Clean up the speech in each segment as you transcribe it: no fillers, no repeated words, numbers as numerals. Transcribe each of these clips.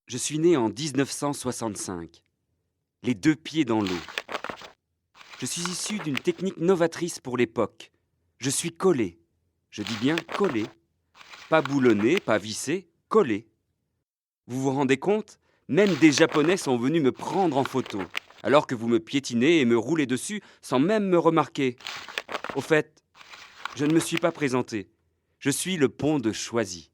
Je suis né en 1965, les deux pieds dans l'eau. Je suis issu d'une technique novatrice pour l'époque. Je suis collé. Je dis bien collé. Pas boulonné, pas vissé, collé. Vous vous rendez compte? Même des Japonais sont venus me prendre en photo, alors que vous me piétinez et me roulez dessus sans même me remarquer. Au fait, je ne me suis pas présenté. Je suis le pont de Choisy.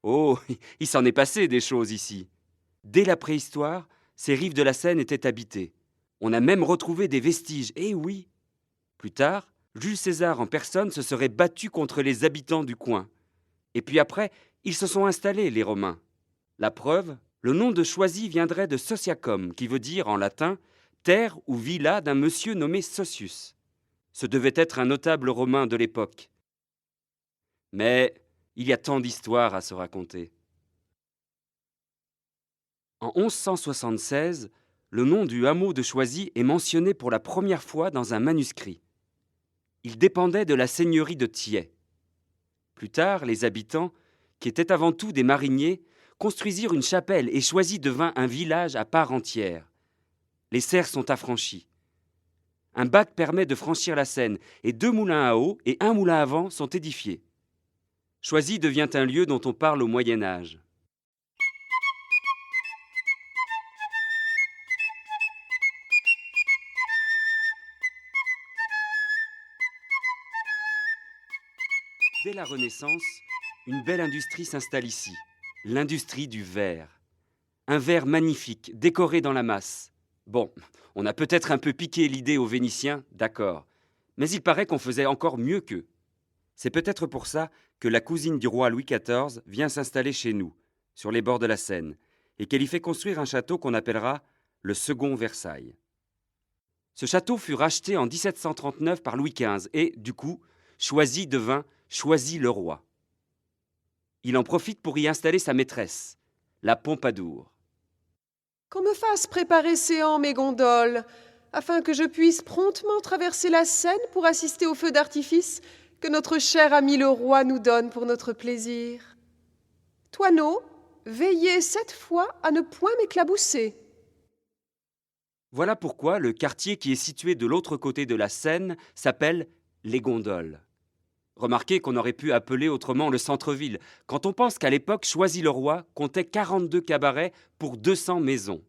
Oh, il s'en est passé des choses ici. Dès la préhistoire, ces rives de la Seine étaient habitées. On a même retrouvé des vestiges, eh oui. Plus tard, Jules César en personne se serait battu contre les habitants du coin. Et puis après, ils se sont installés, les Romains. La preuve, le nom de Choisy viendrait de Sociacum, qui veut dire en latin terre ou villa d'un monsieur nommé Socius. Ce devait être un notable romain de l'époque. Mais il y a tant d'histoires à se raconter. En 1176, le nom du hameau de Choisy est mentionné pour la première fois dans un manuscrit. Il dépendait de la seigneurie de Thiais. Plus tard, les habitants, qui étaient avant tout des mariniers, construisirent une chapelle et Choisy devint un village à part entière. Les serres sont affranchies. Un bac permet de franchir la Seine et 2 moulins à eau et 1 moulin à vent sont édifiés. Choisy devient un lieu dont on parle au Moyen Âge. Dès la Renaissance, une belle industrie s'installe ici, l'industrie du verre. Un verre magnifique, décoré dans la masse. Bon, on a peut-être un peu piqué l'idée aux Vénitiens, d'accord, mais il paraît qu'on faisait encore mieux qu'eux. C'est peut-être pour ça que la cousine du roi Louis XIV vient s'installer chez nous, sur les bords de la Seine, et qu'elle y fait construire un château qu'on appellera le Second Versailles. Ce château fut racheté en 1739 par Louis XV et, du coup, Choisy devint Choisy-le-Roi. Il en profite pour y installer sa maîtresse, la Pompadour. Qu'on me fasse préparer séant mes gondoles, afin que je puisse promptement traverser la Seine pour assister au feu d'artifice que notre cher ami le roi nous donne pour notre plaisir. Toineau, veillez cette fois à ne point m'éclabousser. Voilà pourquoi le quartier qui est situé de l'autre côté de la Seine s'appelle les Gondoles. Remarquez qu'on aurait pu appeler autrement le centre-ville, quand on pense qu'à l'époque, Choisy-le-Roi comptait 42 cabarets pour 200 maisons.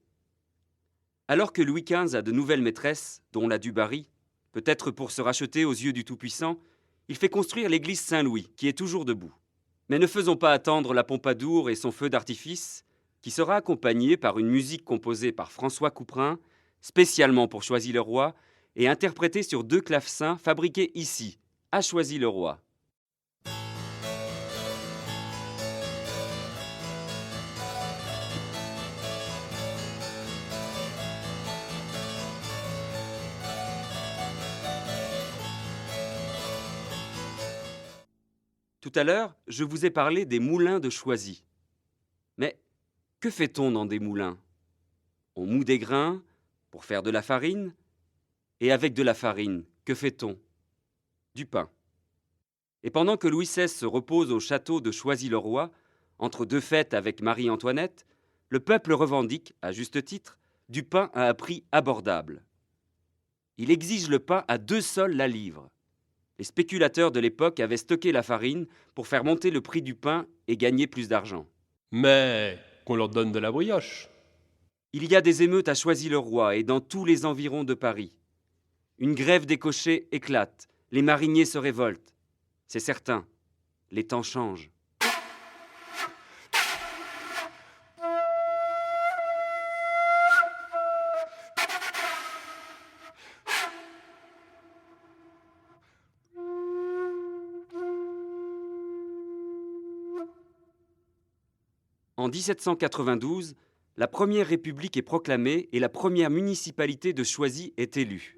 Alors que Louis XV a de nouvelles maîtresses, dont la du Barry, peut-être pour se racheter aux yeux du Tout-Puissant, il fait construire l'église Saint-Louis, qui est toujours debout. Mais ne faisons pas attendre la Pompadour et son feu d'artifice, qui sera accompagné par une musique composée par François Couperin, spécialement pour Choisy-le-Roi, et interprétée sur 2 clavecins fabriqués ici, à Choisy-le-Roi. Tout à l'heure, je vous ai parlé des moulins de Choisy. Mais que fait-on dans des moulins? On moud des grains pour faire de la farine. Et avec de la farine, que fait-on? Du pain. Et pendant que Louis XVI se repose au château de Choisy-le-Roi, entre 2 fêtes avec Marie-Antoinette, le peuple revendique, à juste titre, du pain à un prix abordable. Il exige le pain à 2 sols la livre. Les spéculateurs de l'époque avaient stocké la farine pour faire monter le prix du pain et gagner plus d'argent. Mais qu'on leur donne de la brioche. Il y a des émeutes à Choisy-le-Roi et dans tous les environs de Paris. Une grève des cochers éclate, les mariniers se révoltent. C'est certain, les temps changent. En 1792, la première République est proclamée et la première municipalité de Choisy est élue.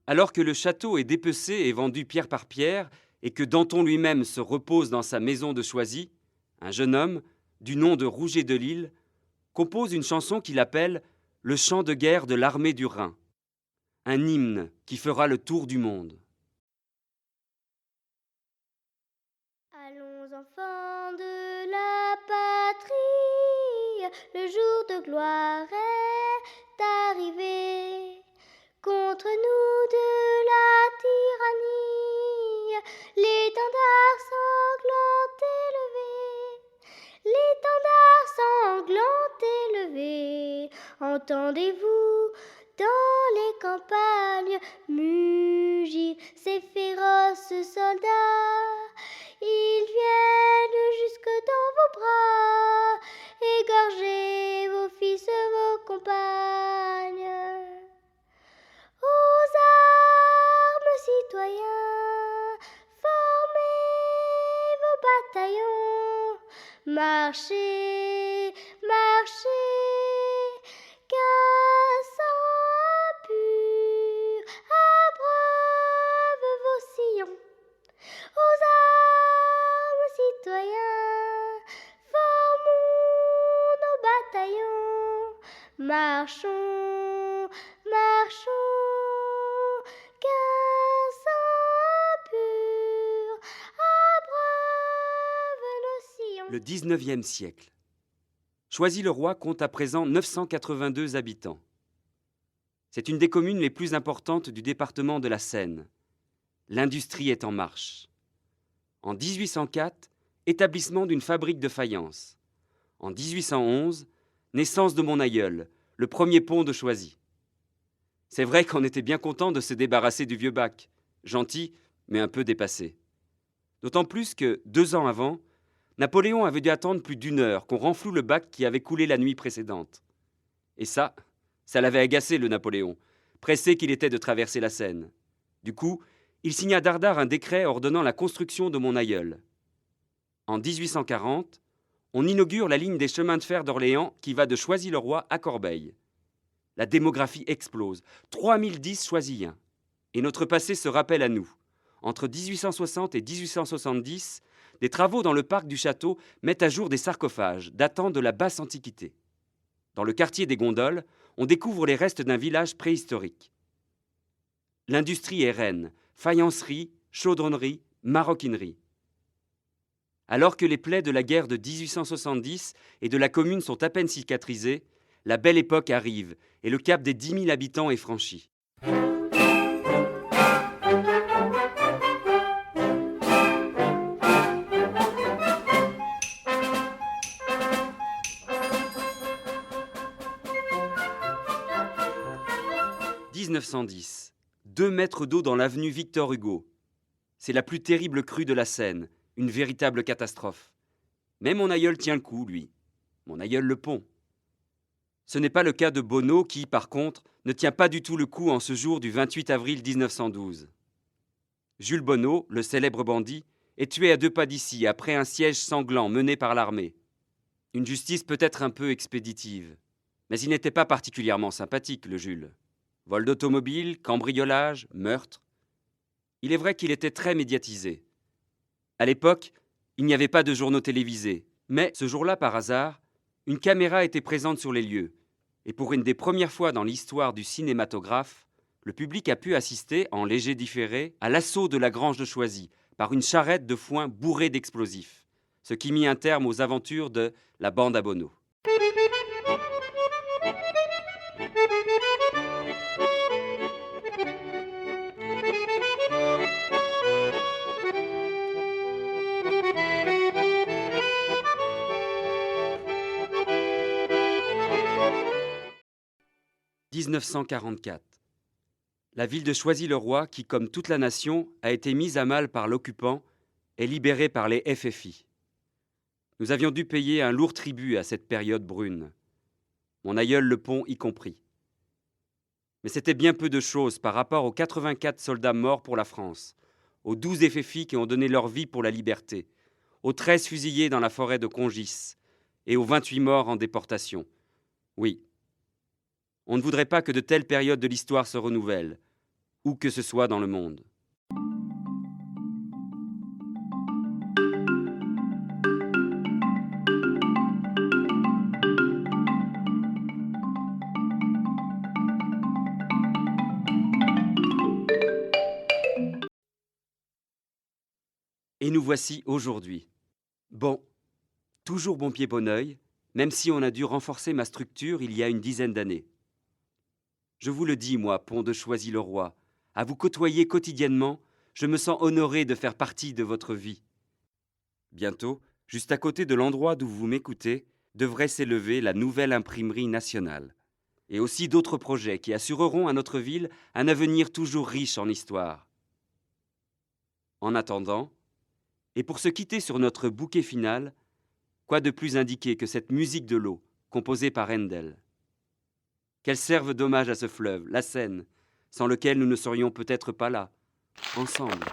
Alors que le château est dépecé et vendu pierre par pierre, et que Danton lui-même se repose dans sa maison de Choisy, un jeune homme, du nom de Rouget de Lille, compose une chanson qu'il appelle « Le chant de guerre de l'armée du Rhin », un hymne qui fera le tour du monde. Allons enfants de la patrie, le jour de gloire est arrivé. Contre nous de la tyrannie, l'étendard sanglant élevé, l'étendard sanglant élevé. Entendez-vous dans les campagnes mugir ces féroces soldats? Ils viennent jusque dans vos bras, égorger vos fils, vos compagnes. Aux armes, citoyens, formez vos bataillons, marchez, marchez, qu'un sang impur abreuve vos sillons. Aux armes, citoyens, formons nos bataillons, marchons, marchons, qu'un sang impur abreuve nos sillons. Le 19e siècle. Choisy-le-Roi compte à présent 982 habitants. C'est une des communes les plus importantes du département de la Seine. L'industrie est en marche. En 1804, établissement d'une fabrique de faïence. En 1811, naissance de mon aïeul, le premier pont de Choisy. C'est vrai qu'on était bien content de se débarrasser du vieux bac, gentil, mais un peu dépassé. D'autant plus que, 2 ans avant, Napoléon avait dû attendre plus d'1 heure qu'on renfloue le bac qui avait coulé la nuit précédente. Et ça l'avait agacé le Napoléon, pressé qu'il était de traverser la Seine. Du coup, il signa dardard un décret ordonnant la construction de mon aïeul. En 1840, on inaugure la ligne des chemins de fer d'Orléans qui va de Choisy-le-Roi à Corbeil. La démographie explose, 3010 Choisyens. Et notre passé se rappelle à nous. Entre 1860 et 1870, des travaux dans le parc du château mettent à jour des sarcophages datant de la basse Antiquité. Dans le quartier des Gondoles, on découvre les restes d'un village préhistorique. L'industrie est reine, faïencerie, chaudronnerie, maroquinerie. Alors que les plaies de la guerre de 1870 et de la Commune sont à peine cicatrisées, la belle époque arrive et le cap des 10 000 habitants est franchi. « 1910. 2 mètres d'eau dans l'avenue Victor Hugo. C'est la plus terrible crue de la Seine, une véritable catastrophe. Mais mon aïeul tient le coup, lui. Mon aïeul le pont. Ce n'est pas le cas de Bonneau qui, par contre, ne tient pas du tout le coup en ce jour du 28 avril 1912. Jules Bonneau, le célèbre bandit, est tué à 2 pas d'ici après un siège sanglant mené par l'armée. Une justice peut-être un peu expéditive. Mais il n'était pas particulièrement sympathique, le Jules. Vol d'automobile, cambriolage, meurtre. Il est vrai qu'il était très médiatisé. À l'époque, il n'y avait pas de journaux télévisés. Mais ce jour-là, par hasard, une caméra était présente sur les lieux. Et pour une des premières fois dans l'histoire du cinématographe, le public a pu assister, en léger différé, à l'assaut de la grange de Choisy par une charrette de foin bourrée d'explosifs, ce qui mit un terme aux aventures de la bande à Bonneau. « 1944. La ville de Choisy-le-Roi, qui, comme toute la nation, a été mise à mal par l'occupant, est libérée par les FFI. Nous avions dû payer un lourd tribut à cette période brune. Mon aïeul le pont y compris. Mais c'était bien peu de choses par rapport aux 84 soldats morts pour la France, aux 12 FFI qui ont donné leur vie pour la liberté, aux 13 fusillés dans la forêt de Congis et aux 28 morts en déportation. Oui. On ne voudrait pas que de telles périodes de l'histoire se renouvellent, où que ce soit dans le monde. Et nous voici aujourd'hui. Bon, toujours bon pied bon œil, même si on a dû renforcer ma structure il y a une dizaine d'années. Je vous le dis, moi, Pont de Choisy-le-Roi, à vous côtoyer quotidiennement, je me sens honoré de faire partie de votre vie. Bientôt, juste à côté de l'endroit d'où vous m'écoutez, devrait s'élever la nouvelle imprimerie nationale. Et aussi d'autres projets qui assureront à notre ville un avenir toujours riche en histoire. En attendant, et pour se quitter sur notre bouquet final, quoi de plus indiqué que cette musique de l'eau, composée par Handel. Qu'elle serve d'hommage à ce fleuve, la Seine, sans lequel nous ne serions peut-être pas là, ensemble,